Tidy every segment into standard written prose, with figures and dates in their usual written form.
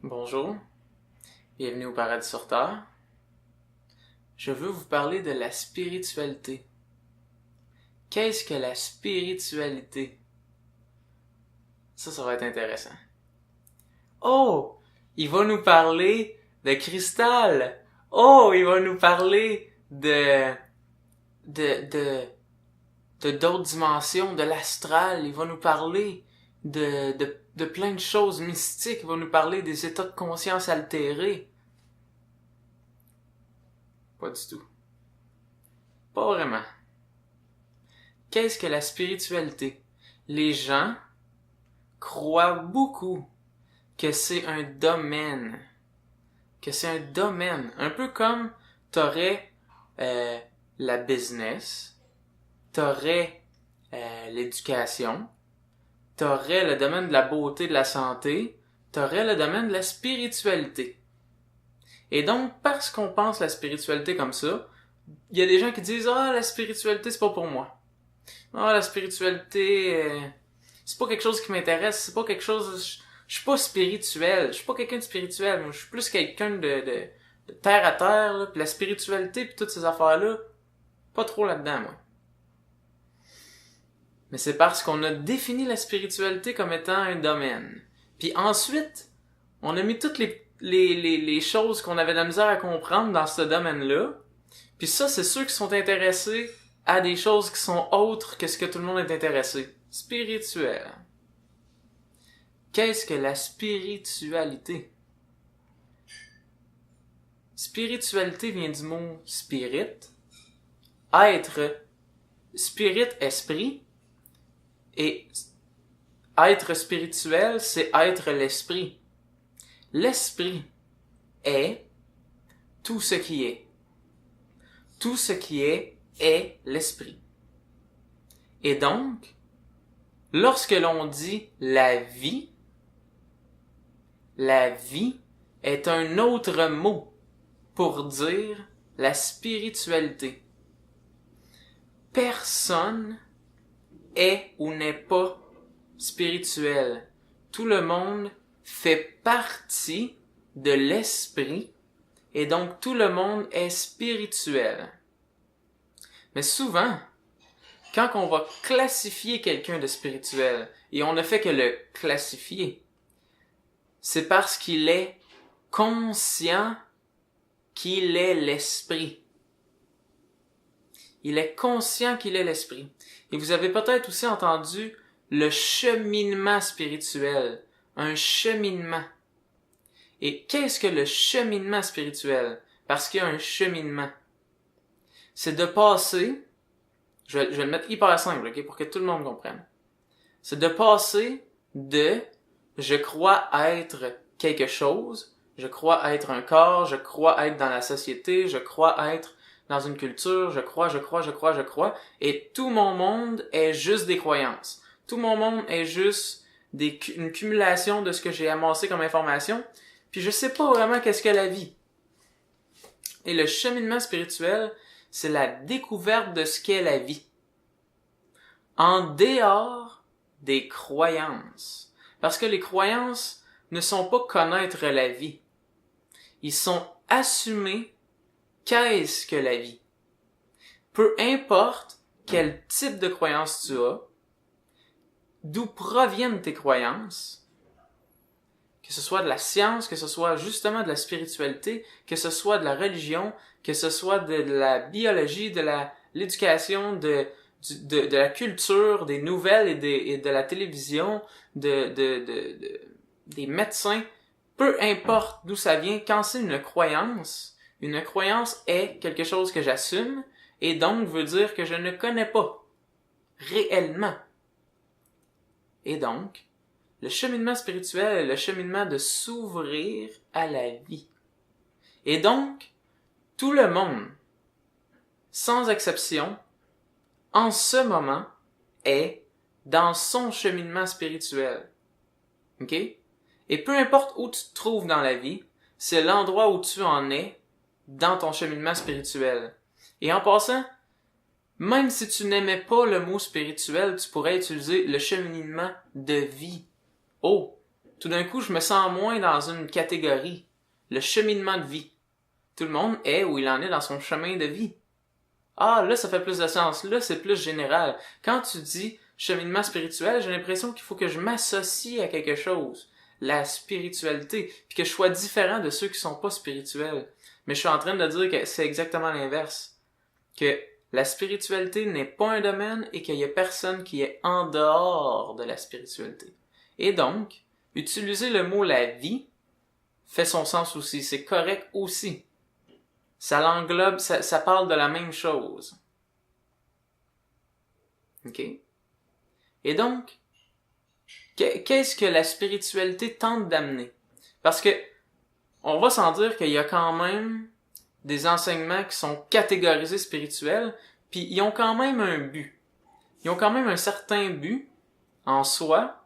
Bonjour, bienvenue au Paradis sur Terre. Je veux vous parler de la spiritualité. Qu'est-ce que la spiritualité? Ça va être intéressant. Oh! Il va nous parler de cristal! Oh! Il va nous parler de d'autres dimensions, de l'astral. Il va nous parler de plein de choses mystiques. Il va nous parler des états de conscience altérés. Pas du tout. Pas vraiment. Qu'est-ce que la spiritualité? Les gens croient beaucoup que c'est un domaine. Que c'est un domaine. Un peu comme t'aurais la business, t'aurais l'éducation, t'aurais le domaine de la beauté, de la santé, t'aurais le domaine de la spiritualité. Et donc, parce qu'on pense la spiritualité comme ça, il y a des gens qui disent « Ah, la spiritualité, c'est pas pour moi. Ah, la spiritualité, c'est pas quelque chose qui m'intéresse, c'est pas quelque chose... Je suis pas spirituel, je suis pas quelqu'un de spirituel, moi, je suis plus quelqu'un de terre à terre, là, pis la spiritualité pis toutes ces affaires-là, pas trop là-dedans, moi. » Mais c'est parce qu'on a défini la spiritualité comme étant un domaine. Puis ensuite, on a mis toutes les choses qu'on avait de la misère à comprendre dans ce domaine-là. Puis ça, c'est ceux qui sont intéressés à des choses qui sont autres que ce que tout le monde est intéressé. Spirituel. Qu'est-ce que la spiritualité? Spiritualité vient du mot spirit. Être, spirit, esprit. Et être spirituel, c'est être l'esprit. L'esprit est tout ce qui est. Tout ce qui est l'esprit. Et donc, lorsque l'on dit la vie est un autre mot pour dire la spiritualité. Personne est ou n'est pas spirituel. Tout le monde fait partie de l'esprit et donc tout le monde est spirituel. Mais souvent, quand on va classifier quelqu'un de spirituel, et on ne fait que le classifier, c'est parce qu'il est conscient qu'il est l'esprit. Il est conscient qu'il est l'esprit. Et vous avez peut-être aussi entendu le cheminement spirituel. Un cheminement. Et qu'est-ce que le cheminement spirituel? Parce qu'il y a un cheminement. C'est de passer, je vais le mettre hyper simple, ok, pour que tout le monde comprenne. C'est de passer de je crois être quelque chose, je crois être un corps, je crois être dans la société, je crois être dans une culture, je crois, et tout mon monde est juste des croyances. Tout mon monde est juste une cumulation de ce que j'ai amassé comme information, puis je sais pas vraiment qu'est-ce que la vie. Et le cheminement spirituel, c'est la découverte de ce qu'est la vie. En dehors des croyances. Parce que les croyances ne sont pas connaître la vie. Ils sont assumer qu'est-ce que la vie. Peu importe quel type de croyance tu as, d'où proviennent tes croyances, que ce soit de la science, que ce soit justement de la spiritualité, que ce soit de la religion, que ce soit de la biologie, de l'éducation, de la culture, des nouvelles et de la télévision, des médecins, peu importe d'où ça vient, quand c'est une croyance est quelque chose que j'assume et donc veut dire que je ne connais pas réellement. Et donc, le cheminement spirituel est le cheminement de s'ouvrir à la vie. Et donc, tout le monde, sans exception, en ce moment, est dans son cheminement spirituel. OK? Et peu importe où tu te trouves dans la vie, c'est l'endroit où tu en es dans ton cheminement spirituel. Et en passant, même si tu n'aimais pas le mot spirituel, tu pourrais utiliser le cheminement de vie. Oh! Tout d'un coup, je me sens moins dans une catégorie. Le cheminement de vie. Tout le monde est où il en est dans son chemin de vie. Ah, là, ça fait plus de sens. Là, c'est plus général. Quand tu dis cheminement spirituel, j'ai l'impression qu'il faut que je m'associe à quelque chose. La spiritualité. Puis que je sois différent de ceux qui sont pas spirituels. Mais je suis en train de dire que c'est exactement l'inverse. Que la spiritualité n'est pas un domaine et qu'il y a personne qui est en dehors de la spiritualité. Et donc, utiliser le mot la vie fait son sens aussi. C'est correct aussi. Ça l'englobe, ça parle de la même chose. OK? Et donc, qu'est-ce que la spiritualité tente d'amener? Parce que, on va s'en dire qu'il y a quand même des enseignements qui sont catégorisés spirituels, puis ils ont quand même un but. Ils ont quand même un certain but en soi,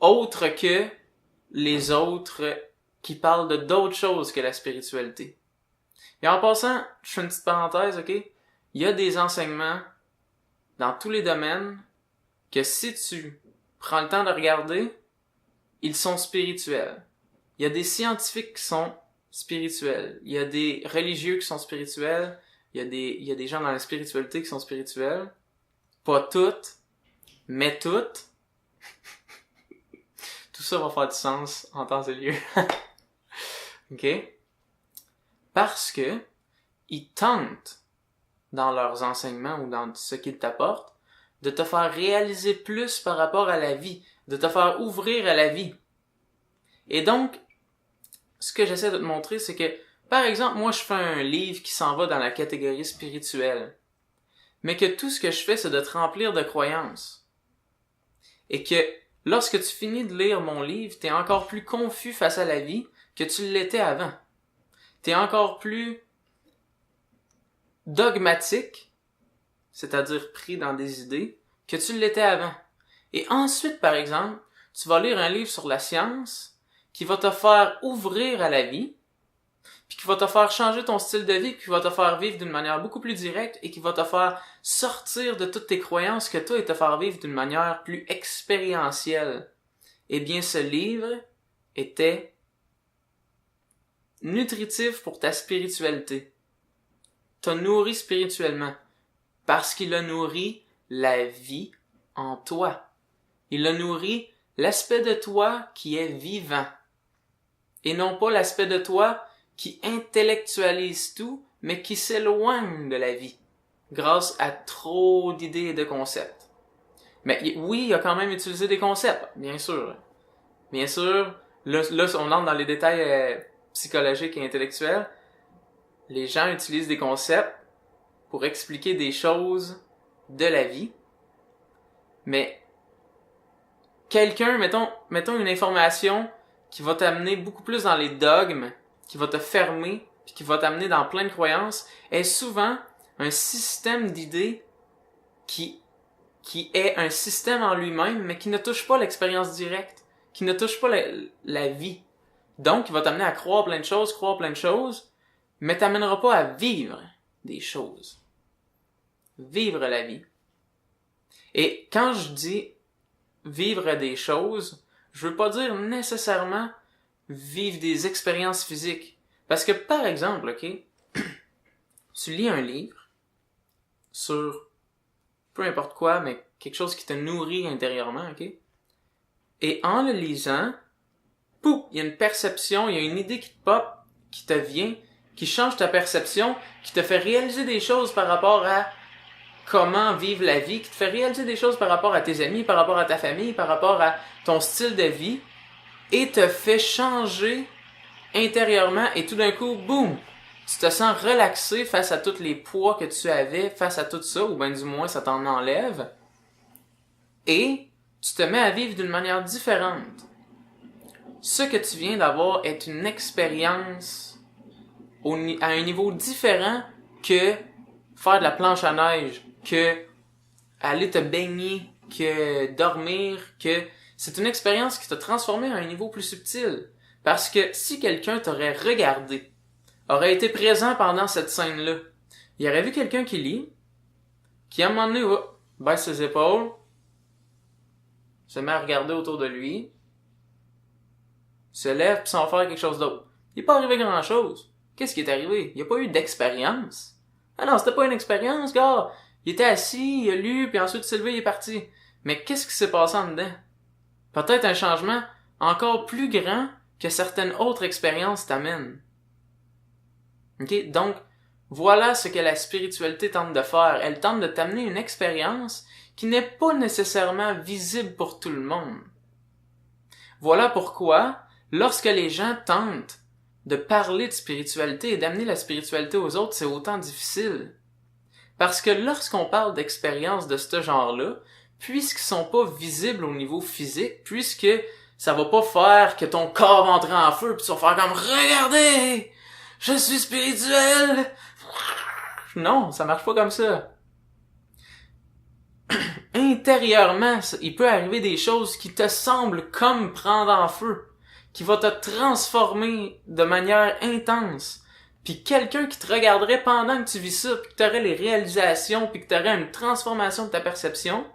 autre que les autres qui parlent de d'autres choses que la spiritualité. Et en passant, je fais une petite parenthèse, OK? Il y a des enseignements dans tous les domaines que si tu prends le temps de regarder, ils sont spirituels. Il y a des scientifiques qui sont spirituels. Il y a des religieux qui sont spirituels. Il y a des gens dans la spiritualité qui sont spirituels. Pas toutes, mais toutes. Tout ça va faire du sens en temps et lieu. OK? Parce que ils tentent, dans leurs enseignements ou dans ce qu'ils t'apportent, de te faire réaliser plus par rapport à la vie, de te faire ouvrir à la vie. Et donc, ce que j'essaie de te montrer, c'est que, par exemple, moi je fais un livre qui s'en va dans la catégorie spirituelle, mais que tout ce que je fais, c'est de te remplir de croyances. Et que, lorsque tu finis de lire mon livre, t'es encore plus confus face à la vie que tu l'étais avant. T'es encore plus dogmatique, c'est-à-dire pris dans des idées, que tu l'étais avant. Et ensuite, par exemple, tu vas lire un livre sur la science qui va te faire ouvrir à la vie, puis qui va te faire changer ton style de vie, puis qui va te faire vivre d'une manière beaucoup plus directe et qui va te faire sortir de toutes tes croyances que toi et te faire vivre d'une manière plus expérientielle. Eh bien, ce livre était nutritif pour ta spiritualité. T'as nourri spirituellement. Parce qu'il a nourri la vie en toi. Il a nourri l'aspect de toi qui est vivant. Et non pas l'aspect de toi qui intellectualise tout, mais qui s'éloigne de la vie. Grâce à trop d'idées et de concepts. Mais oui, il a quand même utilisé des concepts, bien sûr. Bien sûr, là on entre dans les détails psychologiques et intellectuels. Les gens utilisent des concepts pour expliquer des choses de la vie. Mais quelqu'un, mettons une information qui va t'amener beaucoup plus dans les dogmes, qui va te fermer, puis qui va t'amener dans plein de croyances, est souvent un système d'idées qui est un système en lui-même, mais qui ne touche pas l'expérience directe, qui ne touche pas la vie. Donc, il va t'amener à croire plein de choses, mais t'amènera pas à vivre des choses. Vivre la vie. Et quand je dis vivre des choses, je veux pas dire nécessairement vivre des expériences physiques. Parce que, par exemple, OK, tu lis un livre sur peu importe quoi, mais quelque chose qui te nourrit intérieurement, OK? Et en le lisant, pouf, il y a une perception, il y a une idée qui te pop, qui te vient, qui change ta perception, qui te fait réaliser des choses par rapport à comment vivre la vie, qui te fait réaliser des choses par rapport à tes amis, par rapport à ta famille, par rapport à ton style de vie, et te fait changer intérieurement, et tout d'un coup, boum, tu te sens relaxé face à tous les poids que tu avais, face à tout ça, ou bien du moins ça t'en enlève, et tu te mets à vivre d'une manière différente. Ce que tu viens d'avoir est une expérience à un niveau différent que faire de la planche à neige, que aller te baigner, que dormir, que c'est une expérience qui t'a transformé à un niveau plus subtil. Parce que si quelqu'un t'aurait regardé, aurait été présent pendant cette scène-là, il aurait vu quelqu'un qui lit, qui à un moment donné, baisse ses épaules, se met à regarder autour de lui, se lève puis s'en va faire quelque chose d'autre. Il n'est pas arrivé grand-chose. Qu'est-ce qui est arrivé? Il n'y a pas eu d'expérience. Ah non, c'était pas une expérience, gars. Il était assis, il a lu, puis ensuite il s'est levé, il est parti. Mais qu'est-ce qui s'est passé en dedans? Peut-être un changement encore plus grand que certaines autres expériences t'amènent. Ok? Donc, voilà ce que la spiritualité tente de faire. Elle tente de t'amener une expérience qui n'est pas nécessairement visible pour tout le monde. Voilà pourquoi, lorsque les gens tentent de parler de spiritualité et d'amener la spiritualité aux autres, c'est autant difficile. Parce que lorsqu'on parle d'expériences de ce genre-là, puisqu'ils sont pas visibles au niveau physique, puisque ça va pas faire que ton corps va entrer en feu, puis tu vas faire comme « Regardez! Je suis spirituel! » Non, ça marche pas comme ça. Intérieurement, il peut arriver des choses qui te semblent comme prendre en feu, qui va te transformer de manière intense. Puis quelqu'un qui te regarderait pendant que tu vis ça, puis que tu aurais les réalisations, puis que tu aurais une transformation de ta perception,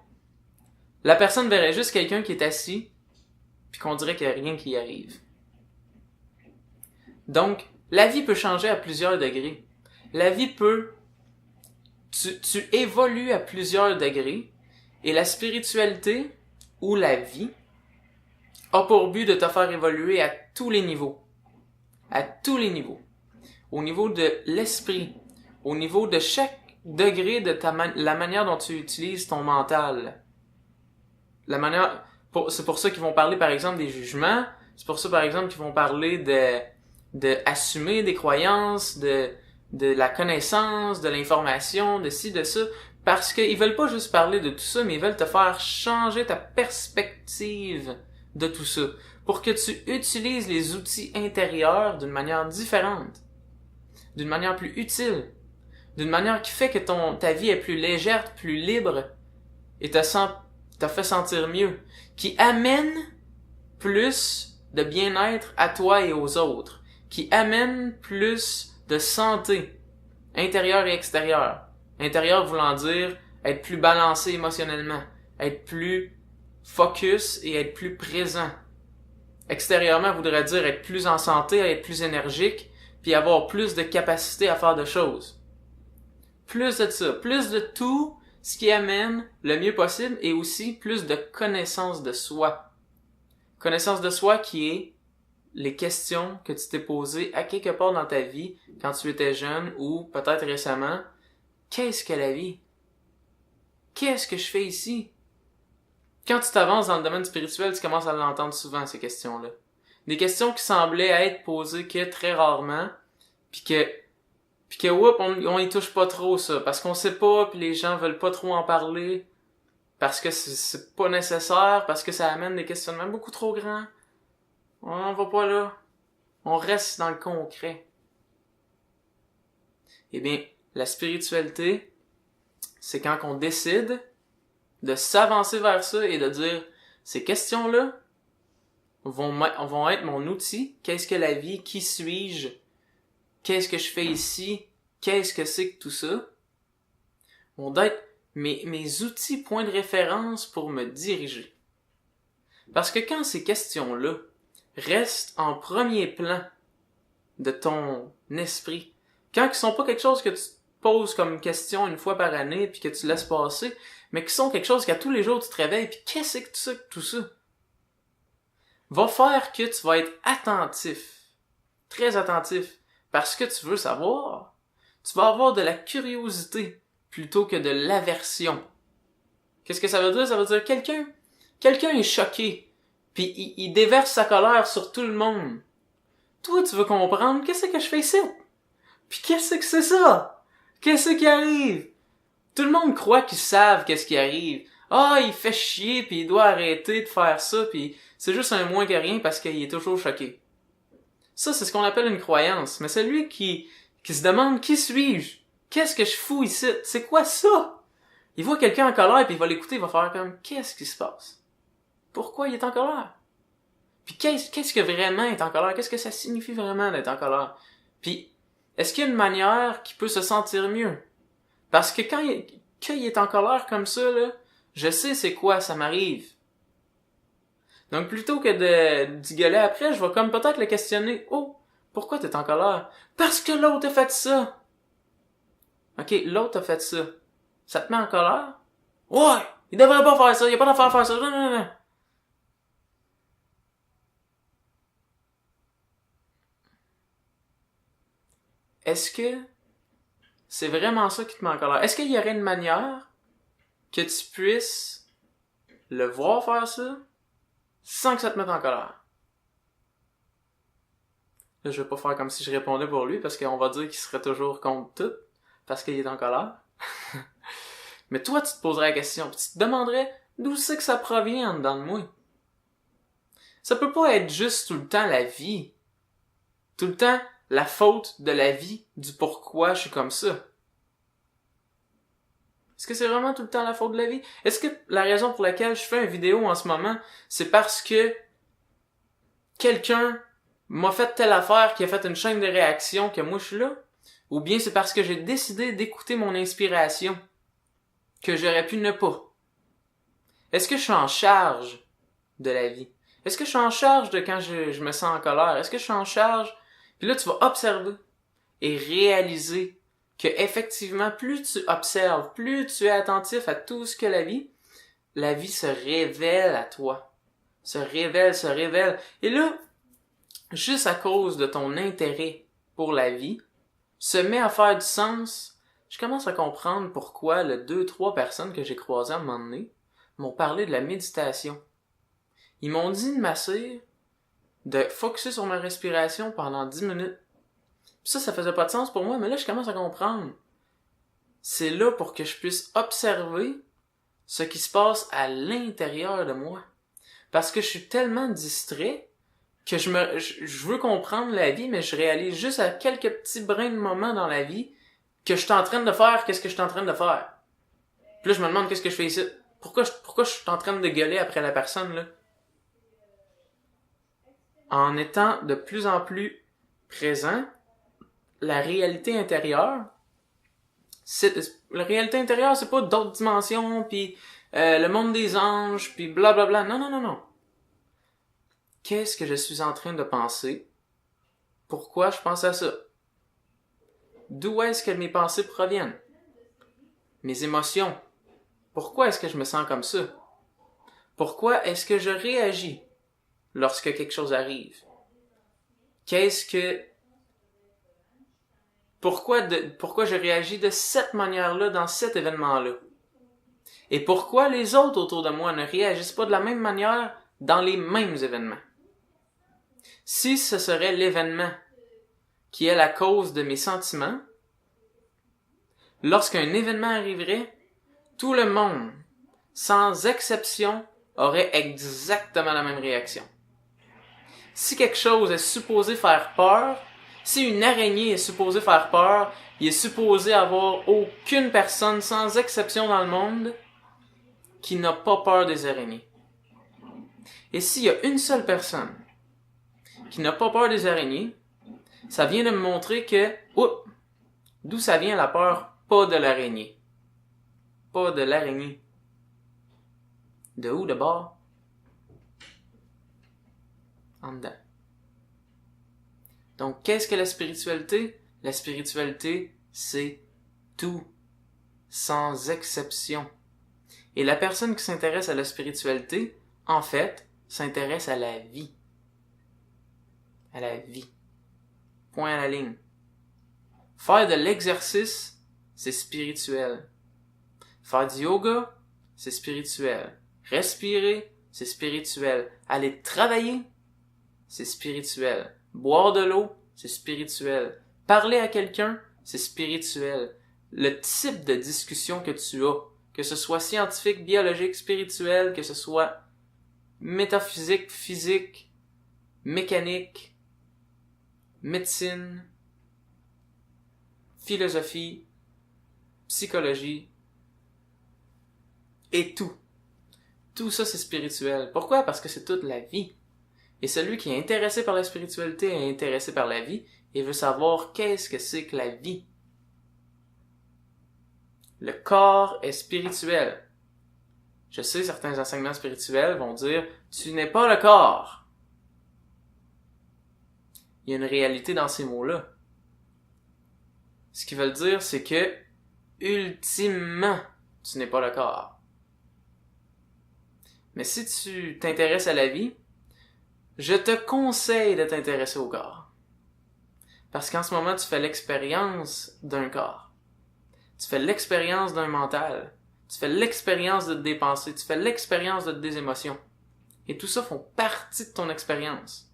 la personne verrait juste quelqu'un qui est assis, puis qu'on dirait qu'il n'y a rien qui y arrive. Donc, la vie peut changer à plusieurs degrés. La vie peut... Tu évolues à plusieurs degrés, et la spiritualité, ou la vie, a pour but de te faire évoluer à tous les niveaux. À tous les niveaux. Au niveau de l'esprit, au niveau de chaque degré de la manière dont tu utilises ton mental. C'est pour ça qu'ils vont parler par exemple des jugements, c'est pour ça par exemple qu'ils vont parler de assumer des croyances, de la connaissance, de l'information, de ci, de ça, parce qu'ils veulent pas juste parler de tout ça, mais ils veulent te faire changer ta perspective de tout ça, pour que tu utilises les outils intérieurs d'une manière différente, d'une manière plus utile, d'une manière qui fait que ta vie est plus légère, plus libre, et t'a fait sentir mieux, qui amène plus de bien-être à toi et aux autres, qui amène plus de santé, intérieure et extérieure. Intérieur voulant dire être plus balancé émotionnellement, être plus focus et être plus présent. Extérieurement voudrait dire être plus en santé, être plus énergique, puis avoir plus de capacité à faire de choses. Plus de ça, plus de tout ce qui amène le mieux possible et aussi plus de connaissance de soi. Connaissance de soi qui est les questions que tu t'es posées à quelque part dans ta vie quand tu étais jeune ou peut-être récemment. Qu'est-ce que la vie? Qu'est-ce que je fais ici? Quand tu t'avances dans le domaine spirituel, tu commences à l'entendre souvent, ces questions-là. Des questions qui semblaient être posées que très rarement, puis que on y touche pas trop, ça, parce qu'on sait pas, puis les gens veulent pas trop en parler, parce que c'est pas nécessaire, parce que ça amène des questionnements beaucoup trop grands. On va pas là. On reste dans le concret. Eh bien, la spiritualité, c'est quand on décide de s'avancer vers ça et de dire, ces questions-là vont être mon outil. Qu'est-ce que la vie? Qui suis-je? Qu'est-ce que je fais ici? Qu'est-ce que c'est que tout ça? Vont être mes outils points de référence pour me diriger. Parce que quand ces questions-là restent en premier plan de ton esprit, quand ils sont pas quelque chose que tu poses comme question une fois par année puis que tu laisses passer, mais qui sont quelque chose qu'à tous les jours tu te réveilles puis qu'est-ce que tout ça va faire que tu vas être attentif, très attentif, parce que tu veux savoir. Tu vas avoir de la curiosité plutôt que de l'aversion. Qu'est-ce que ça veut dire? Ça veut dire quelqu'un est choqué puis il déverse sa colère sur tout le monde. Toi, tu veux comprendre qu'est-ce que je fais ici? Puis qu'est-ce que c'est ça? Qu'est-ce qui arrive? Tout le monde croit qu'ils savent qu'est-ce qui arrive. Ah, il fait chier puis il doit arrêter de faire ça puis c'est juste un moins que rien parce qu'il est toujours choqué. Ça, c'est ce qu'on appelle une croyance. Mais celui qui se demande qui suis-je? Qu'est-ce que je fous ici? C'est quoi ça? Il voit quelqu'un en colère puis il va l'écouter, il va faire comme qu'est-ce qui se passe? Pourquoi il est en colère? Puis qu'est-ce que vraiment est en colère? Qu'est-ce que ça signifie vraiment d'être en colère? Puis est-ce qu'il y a une manière qui peut se sentir mieux? Parce que quand il est en colère comme ça, là, je sais c'est quoi, ça m'arrive. Donc, plutôt que d'y gueuler après, je vais comme peut-être le questionner. Oh, pourquoi t'es en colère? Parce que l'autre a fait ça! Ok, l'autre a fait ça. Ça te met en colère? Ouais! Il devrait pas faire ça, il a pas d'affaire à faire ça. Non, non, non. Est-ce que c'est vraiment ça qui te met en colère? Est-ce qu'il y aurait une manière que tu puisses le voir faire ça sans que ça te mette en colère? Là, je vais pas faire comme si je répondais pour lui parce qu'on va dire qu'il serait toujours contre tout parce qu'il est en colère. Mais toi, tu te poserais la question, pis tu te demanderais d'où c'est que ça provient en dedans de moi. Ça peut pas être juste tout le temps la vie. Tout le temps la faute de la vie, du pourquoi je suis comme ça. Est-ce que c'est vraiment tout le temps la faute de la vie? Est-ce que la raison pour laquelle je fais une vidéo en ce moment, c'est parce que quelqu'un m'a fait telle affaire qui a fait une chaîne de réaction que moi je suis là? Ou bien c'est parce que j'ai décidé d'écouter mon inspiration que j'aurais pu ne pas? Est-ce que je suis en charge de la vie? Est-ce que je suis en charge de quand je me sens en colère? Est-ce que je suis en charge? Puis là, tu vas observer et réaliser que effectivement, plus tu observes, plus tu es attentif à tout ce que la vie se révèle à toi. Se révèle, se révèle. Et là, juste à cause de ton intérêt pour la vie, se met à faire du sens. Je commence à comprendre pourquoi les 2-3 personnes que j'ai croisées à un moment donné m'ont parlé de la méditation. Ils m'ont dit de m'asseoir, de focusser sur ma respiration pendant 10 minutes. Puis ça faisait pas de sens pour moi, mais là, je commence à comprendre. C'est là pour que je puisse observer ce qui se passe à l'intérieur de moi. Parce que je suis tellement distrait que je veux comprendre la vie, mais je réalise juste à quelques petits brins de moments dans la vie que je suis en train de faire qu'est-ce que je suis en train de faire. Puis là, je me demande qu'est-ce que je fais ici. Pourquoi je suis en train de gueuler après la personne, là? En étant de plus en plus présent, la réalité intérieure, la réalité intérieure, c'est pas d'autres dimensions, puis le monde des anges, puis blablabla. Non, non, non, non. Qu'est-ce que je suis en train de penser? Pourquoi je pense à ça? D'où est-ce que mes pensées proviennent? Mes émotions. Pourquoi est-ce que je me sens comme ça? Pourquoi est-ce que je réagis lorsque quelque chose arrive? Pourquoi je réagis de cette manière-là dans cet événement-là? Et pourquoi les autres autour de moi ne réagissent pas de la même manière dans les mêmes événements? Si ce serait l'événement qui est la cause de mes sentiments, lorsqu'un événement arriverait, tout le monde, sans exception, aurait exactement la même réaction. Si quelque chose est supposé faire peur, si une araignée est supposée faire peur, il est supposé avoir aucune personne, sans exception dans le monde, qui n'a pas peur des araignées. Et s'il y a une seule personne qui n'a pas peur des araignées, ça vient de me montrer que, d'où ça vient la peur? Pas de l'araignée. Pas de l'araignée. De où de bord? En dedans. Donc, qu'est-ce que la spiritualité? La spiritualité, c'est tout, sans exception. Et la personne qui s'intéresse à la spiritualité, en fait, s'intéresse à la vie. À la vie. Point à la ligne. Faire de l'exercice, c'est spirituel. Faire du yoga, c'est spirituel. Respirer, c'est spirituel. Aller travailler, c'est spirituel. Boire de l'eau, c'est spirituel. Parler à quelqu'un, c'est spirituel. Le type de discussion que tu as, que ce soit scientifique, biologique, spirituel, que ce soit métaphysique, physique, mécanique, médecine, philosophie, psychologie, et tout. Tout ça, c'est spirituel. Pourquoi? Parce que c'est toute la vie. Et celui qui est intéressé par la spiritualité est intéressé par la vie et veut savoir qu'est-ce que c'est que la vie. Le corps est spirituel. Je sais, certains enseignements spirituels vont dire « Tu n'es pas le corps ». Il y a une réalité dans ces mots-là. Ce qu'ils veulent dire, c'est que, ultimement, tu n'es pas le corps. Mais si tu t'intéresses à la vie, je te conseille de t'intéresser au corps. Parce qu'en ce moment, tu fais l'expérience d'un corps. Tu fais l'expérience d'un mental. Tu fais l'expérience de te dépenser. Tu fais l'expérience de tes émotions. Et tout ça font partie de ton expérience.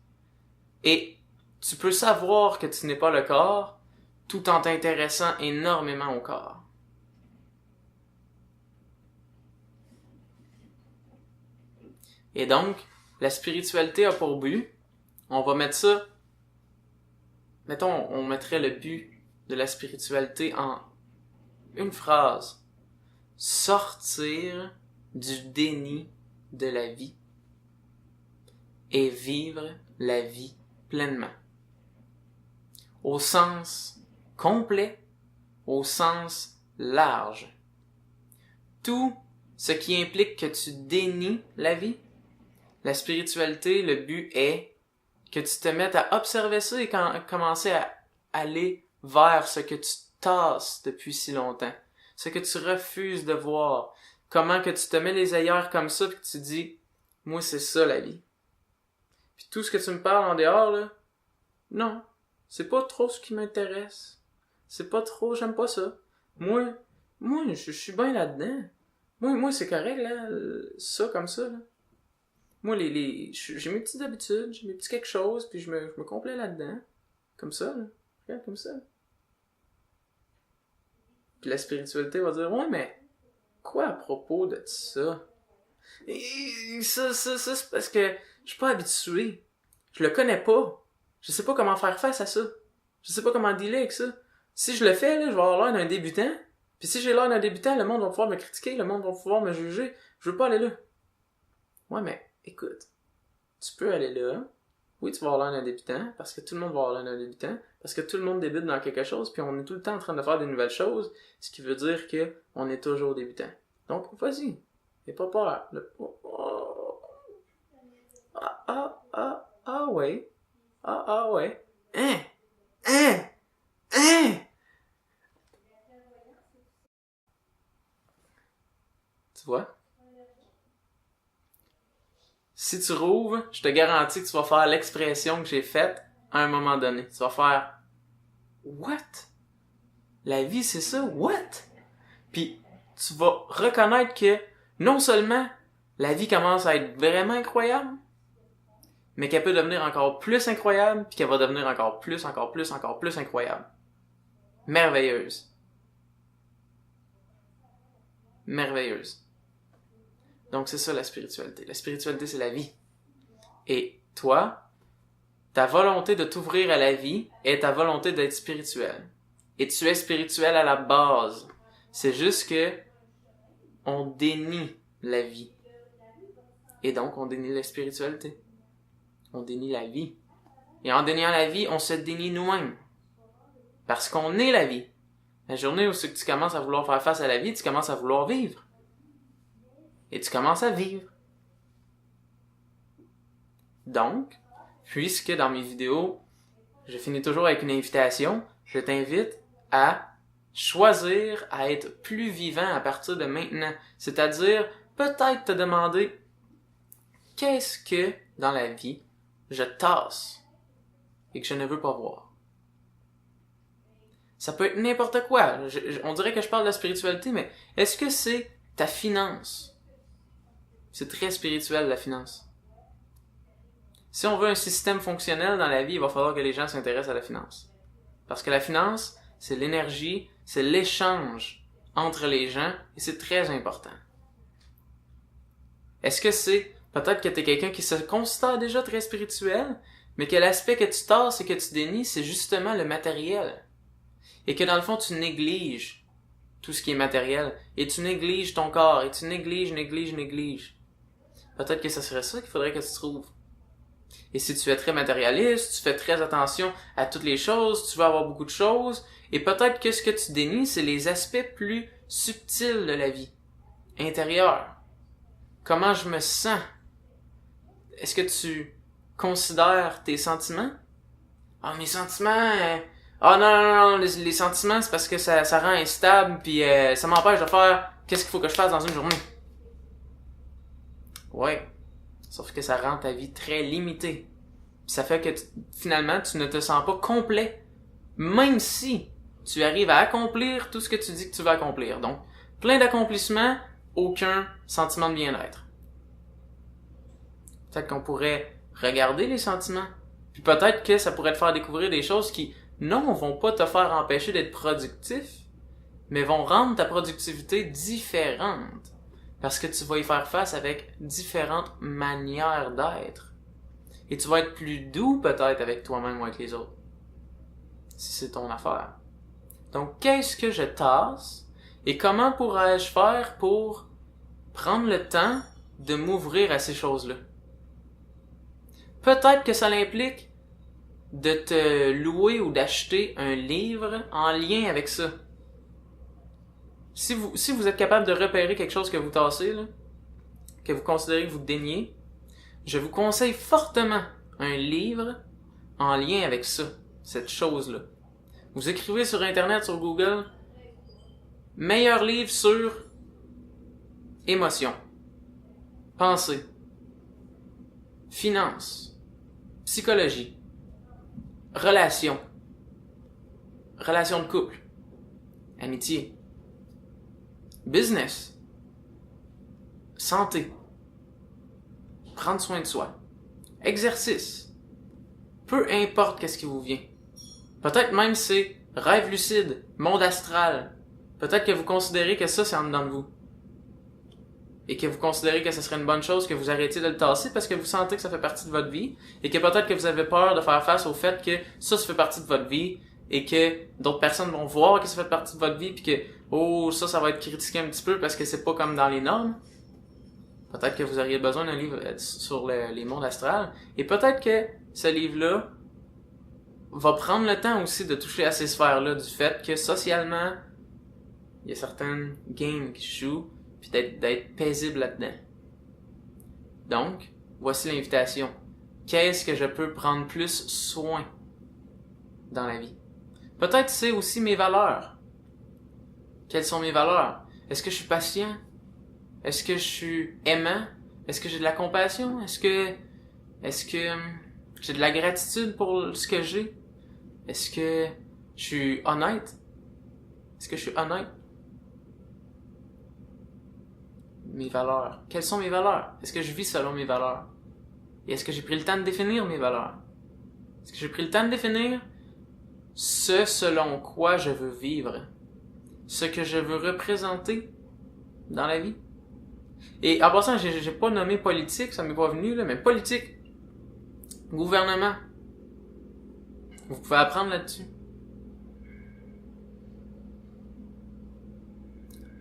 Et tu peux savoir que tu n'es pas le corps tout en t'intéressant énormément au corps. Et donc, la spiritualité a pour but, on va mettre ça, mettons, on mettrait le but de la spiritualité en une phrase. Sortir du déni de la vie et vivre la vie pleinement. Au sens complet, au sens large. Tout ce qui implique que tu dénies la vie, la spiritualité, le but est que tu te mettes à observer ça et commencer à aller vers ce que tu tasses depuis si longtemps, ce que tu refuses de voir, comment que tu te mets les ailleurs comme ça puis que tu dis « Moi, c'est ça la vie ». Puis tout ce que tu me parles en dehors, là, non, c'est pas trop ce qui m'intéresse. C'est pas trop, j'aime pas ça. Moi, je suis bien là-dedans. Moi, c'est correct, là, ça comme ça, là. Moi, j'ai mes petites habitudes, j'ai mes petits quelque chose, puis je me complais là-dedans. Comme ça, là. Regarde, comme ça. Puis la spiritualité va dire, ouais, mais quoi à propos de ça? Et ça, c'est parce que je suis pas habitué. Je le connais pas. Je sais pas comment faire face à ça. Je sais pas comment dealer avec ça. Si je le fais, là, je vais avoir l'air d'un débutant. Puis si j'ai l'air d'un débutant, le monde va pouvoir me critiquer, le monde va pouvoir me juger. Je veux pas aller là. Ouais, mais écoute, tu peux aller là. Oui, tu vas avoir l'air d'un débutant, parce que tout le monde va avoir l'air d'un débutant, parce que tout le monde débute dans quelque chose, puis on est tout le temps en train de faire des nouvelles choses, ce qui veut dire que on est toujours débutant. Donc, vas-y. N'aie pas peur. Ouais. Ouais. Hein? Tu vois? Si tu rouvres, je te garantis que tu vas faire l'expression que j'ai faite à un moment donné. Tu vas faire « What? La vie, c'est ça? What? » Puis, tu vas reconnaître que non seulement la vie commence à être vraiment incroyable, mais qu'elle peut devenir encore plus incroyable, puis qu'elle va devenir encore plus incroyable. Merveilleuse. Merveilleuse. Donc c'est ça la spiritualité. La spiritualité, c'est la vie. Et toi, ta volonté de t'ouvrir à la vie est ta volonté d'être spirituel. Et tu es spirituel à la base. C'est juste que on dénie la vie. Et donc on dénie la spiritualité. On dénie la vie. Et en déniant la vie, on se dénie nous-mêmes. Parce qu'on est la vie. La journée où tu commences à vouloir faire face à la vie, tu commences à vouloir vivre. Et tu commences à vivre. Donc, puisque dans mes vidéos, je finis toujours avec une invitation, je t'invite à choisir à être plus vivant à partir de maintenant. C'est-à-dire, peut-être te demander, qu'est-ce que, dans la vie, je tasse et que je ne veux pas voir? Ça peut être n'importe quoi. On dirait que je parle de la spiritualité, mais est-ce que c'est ta finance? C'est très spirituel, la finance. Si on veut un système fonctionnel dans la vie, il va falloir que les gens s'intéressent à la finance. Parce que la finance, c'est l'énergie, c'est l'échange entre les gens, et c'est très important. Est-ce que c'est peut-être que tu es quelqu'un qui se considère déjà très spirituel, mais que l'aspect que tu tasses et que tu dénies, c'est justement le matériel. Et que dans le fond, tu négliges tout ce qui est matériel, et tu négliges ton corps, et tu négliges. Peut-être que ce serait ça qu'il faudrait que tu trouves. Et si tu es très matérialiste, tu fais très attention à toutes les choses, tu veux avoir beaucoup de choses, et peut-être que ce que tu dénies, c'est les aspects plus subtils de la vie, intérieurs. comment je me sens. Est-ce que tu considères tes sentiments? Ah, mes sentiments... Ah non, les sentiments, c'est parce que ça rend instable, puis ça m'empêche de faire qu'est-ce qu'il faut que je fasse dans une journée. Ouais, sauf que ça rend ta vie très limitée. Puis ça fait que finalement, tu ne te sens pas complet, même si tu arrives à accomplir tout ce que tu dis que tu vas accomplir. Donc, plein d'accomplissements, aucun sentiment de bien-être. Peut-être qu'on pourrait regarder les sentiments, puis peut-être que ça pourrait te faire découvrir des choses qui, non, vont pas te faire empêcher d'être productif, mais vont rendre ta productivité différente. Parce que tu vas y faire face avec différentes manières d'être. Et tu vas être plus doux peut-être avec toi-même ou avec les autres. Si c'est ton affaire. Donc, qu'est-ce que je tasse? Et comment pourrais-je faire pour prendre le temps de m'ouvrir à ces choses-là? Peut-être que ça implique de te louer ou d'acheter un livre en lien avec ça. Si vous êtes capable de repérer quelque chose que vous tassez, là, que vous considérez que vous déniez, je vous conseille fortement un livre en lien avec ça, cette chose-là. Vous écrivez sur Internet, sur Google, meilleur livre sur émotion, pensée, finance, psychologie, relations de couple, amitié, business, santé, prendre soin de soi, exercice, peu importe qu'est-ce qui vous vient. Peut-être même c'est rêve lucide, monde astral. Peut-être que vous considérez que ça c'est en dedans de vous. Et que vous considérez que ce serait une bonne chose que vous arrêtiez de le tasser parce que vous sentez que ça fait partie de votre vie et que peut-être que vous avez peur de faire face au fait que ça fait partie de votre vie et que d'autres personnes vont voir que ça fait partie de votre vie puis que oh ça va être critiqué un petit peu parce que c'est pas comme dans les normes. Peut-être que vous auriez besoin d'un livre sur les mondes astrales et peut-être que ce livre-là va prendre le temps aussi de toucher à ces sphères-là du fait que socialement il y a certaines games qui se jouent puis d'être paisible là-dedans. Donc, voici l'invitation. Qu'est-ce que je peux prendre plus soin dans la vie? Peut-être c'est aussi mes valeurs. Quelles sont mes valeurs? Est-ce que je suis patient? Est-ce que je suis aimant? Est-ce que j'ai de la compassion? Est-ce que j'ai de la gratitude pour ce que j'ai? Est-ce que je suis honnête? Est-ce que je suis honnête? Mes valeurs. Quelles sont mes valeurs? Est-ce que je vis selon mes valeurs? Et est-ce que j'ai pris le temps de définir mes valeurs? Est-ce que j'ai pris le temps de définir ce selon quoi je veux vivre? Ce que je veux représenter dans la vie? Et en passant, j'ai pas nommé politique, ça m'est pas venu, là, mais politique, gouvernement. Vous pouvez apprendre là-dessus.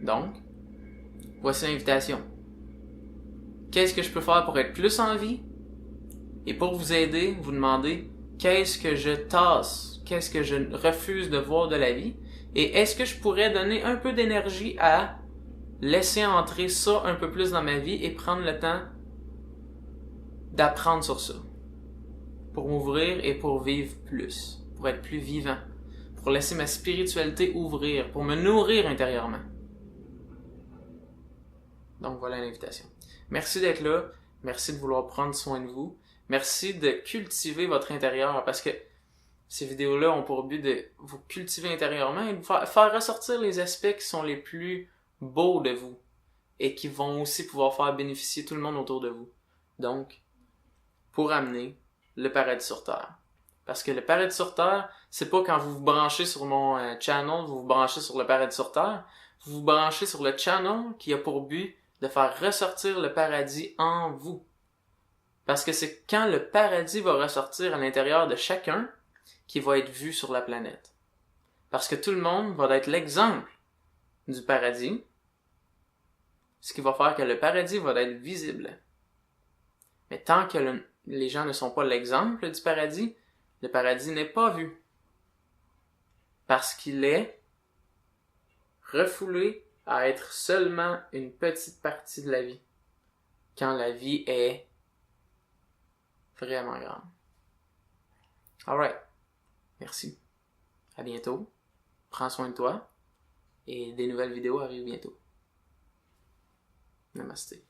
Donc, voici l'invitation. Qu'est-ce que je peux faire pour être plus en vie? Et pour vous aider, vous demandez qu'est-ce que je tasse? Qu'est-ce que je refuse de voir de la vie? Et est-ce que je pourrais donner un peu d'énergie à laisser entrer ça un peu plus dans ma vie et prendre le temps d'apprendre sur ça? Pour m'ouvrir et pour vivre plus. Pour être plus vivant. Pour laisser ma spiritualité ouvrir. Pour me nourrir intérieurement. Donc voilà l'invitation. Merci d'être là. Merci de vouloir prendre soin de vous. Merci de cultiver votre intérieur parce que ces vidéos-là ont pour but de vous cultiver intérieurement et de vous faire ressortir les aspects qui sont les plus beaux de vous et qui vont aussi pouvoir faire bénéficier tout le monde autour de vous. Donc, pour amener le paradis sur Terre. Parce que le paradis sur Terre, c'est pas quand vous vous branchez sur mon channel, vous vous branchez sur le paradis sur Terre, vous vous branchez sur le channel qui a pour but de faire ressortir le paradis en vous. Parce que c'est quand le paradis va ressortir à l'intérieur de chacun qui va être vu sur la planète. Parce que tout le monde va être l'exemple du paradis, ce qui va faire que le paradis va être visible. Mais tant que les gens ne sont pas l'exemple du paradis, le paradis n'est pas vu. Parce qu'il est refoulé à être seulement une petite partie de la vie. quand la vie est vraiment grande. Alright. Merci. À bientôt. Prends soin de toi. Et des nouvelles vidéos arrivent bientôt. Namasté.